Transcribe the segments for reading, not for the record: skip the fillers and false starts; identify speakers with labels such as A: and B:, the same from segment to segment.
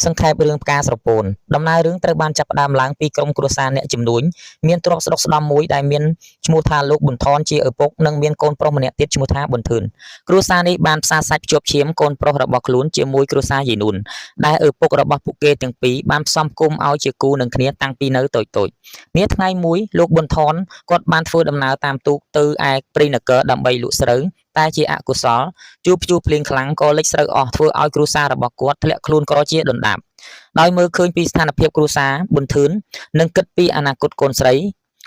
A: សង្ខេបរឿងផ្កាស្រពោនដំណើររឿងត្រូវបានចាប់ផ្ដើមឡើងពីក្រុមគ្រួសារអ្នកជំនួញមានទ្រព្យស្ដុកស្ដំមួយដែលមានឈ្មោះថាលោកប៊ុនថនជាឪពុកនិងមានកូនប្រុសម្នាក់ទៀតឈ្មោះថាប៊ុនធឿនគ្រួសារនេះបានផ្សារសាច់ភ្ជាប់ឈាមកូនប្រុសរបស់ខ្លួនជាមួយគ្រួសារយាយនួនដែលឪពុករបស់ពួកគេទាំងពីរបានផ្សំគុំឲ្យជាគូនឹងគ្នាតាំងពីនៅតូចៗនាថ្ងៃមួយលោកប៊ុនថនគាត់បានធ្វើដំណើរតាមទូកទៅឯព្រៃនគរដើម្បីលក់ស្រូវតែជាអកុសលជួបព្យុះភ្លៀងខ្លាំងក៏លិចស្រូវអស់ធ្វើឲ្យគ្រួសាររបស់គាត់ធ្លាក់ខ្លួនក្រជាដុនដាបដោយមើលឃើញពីស្ថានភាពគ្រួសារប៊ុនធឿននិងគិតពីអនាគតកូនស្រី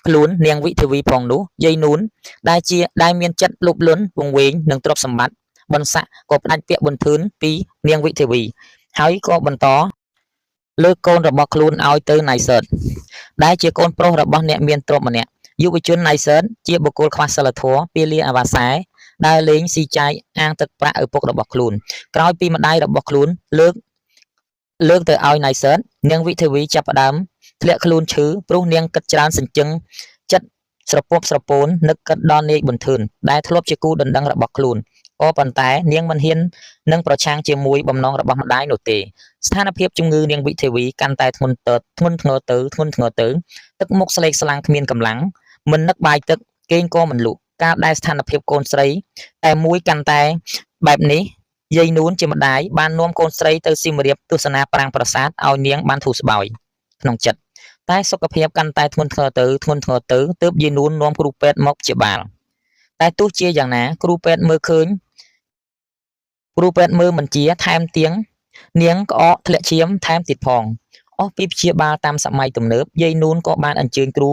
A: ខ្លួននាងវិធាវីផងនោះយាយនួនដែលមានចិត្តលោភលន់វង្វេងនិងទ្រព្យសម្បត្តិបនស័កក៏ផ្ដាច់ពាក្យប៊ុនធឿនពីនាងវិធាវីហើយក៏បន្តលើកកូនរបស់ខ្លួនឲ្យទៅណៃសឺតដែលជាកូនប្រុសរបស់អ្នកមានទ្រព្យម្នាក់យុវជនណៃសឺតជាបុគ្គលខ្វះសិលធម៌ពាលាអាវ៉ាសែដែលលេងស៊ីចាយអាងទឹកប្រាក់ឪពុករបស់ខ្លួនក្រោយពីម្ដាយរបស់ខ្លួនលើកទៅឲ្យណៃសឺតនាងវិធាវីចាប់ផ្ដើមធ្លាក់ខ្លួនឈឺព្រោះនាងគិតច្រើនសញ្ជឹងចិត្តស្រពប់ស្រពោននឹកគិតដល់នាយប៊ុនធឿនដែលធ្លាប់ជាគូដណ្ដឹងរបស់ខ្លួនក៏ប៉ុន្តែនាងមិនហ៊ាននឹងប្រឆាំងជាមួយបំណងរបស់ម្ដាយនោះទេស្ថានភាពជំងឺនាងវិធាវីកាន់តែធ្ងន់ធ្ងរទៅទឹកមុខស្លេកស្លាំងគ្មានកម្លាំងមិននឹកបាយទឹកគេងក៏មិនលក់ការដែលស្ថានភាពកូនស្រីតែមួយកាន់តែបែបនេះយាយនួនជាម្ដាយបាននាំកូនស្រីទៅសៀមរាបទស្សនាប្រាង្គប្រាសាទឲ្យនាងបានធូរស្បើយក្នុងចិត្តតែសុខភាពកាន់តែធ្ងន់ធ្ងរទៅទើបយាយនួននាំគ្រូពេទ្យមកព្យាបាលតែទោះជាយ៉ាងណាគ្រូពេទ្យមើលមិនជាថែមទាំងនាងក្អកធ្លាក់ឈាមថែមទៀតផងអស់ពីព្យាបាលតាមសម័យទំនើបយាយនួនក៏បានអញ្ជើញគ្រូ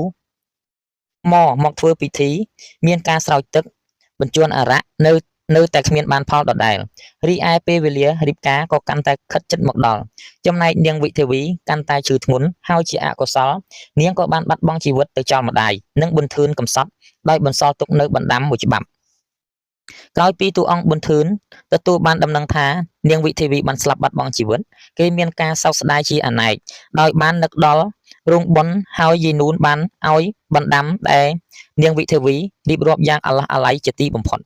A: មកធ្វើពិធីមានការស្រោចទឹកបញ្ជាន់អារក្សនៅតែគ្មានបានផលដដែលរីឯពេលវេលារៀបការក៏កាន់តែខិតជិតមកដល់ចំណែកនាងវិធាវីកាន់តែឈឺធ្ងន់ហើយជាអកុសលនាងក៏បានបាត់បង់ជីវិតទៅចោលម្ដាយនិងប៊ុនធឿនកំសត់ដោយបន្សល់ទុកនៅបណ្ដាំមួយច្បាប់ក្រោយពីតួអង្គប៊ុនធឿនទទួលបានដំណឹងថានាងវិធាវីបានស្លាប់បាត់បង់ជីវិតគេមានការសោកស្ដាយជាអនេកដោយបាននឹកដល់រោងបុណ្យហើយយាយនួនបានឲ្យបណ្ដាំដែលនាងវិធាវីរៀបរាប់យ៉ាងអាឡោះអាល័យជាទីបំផុត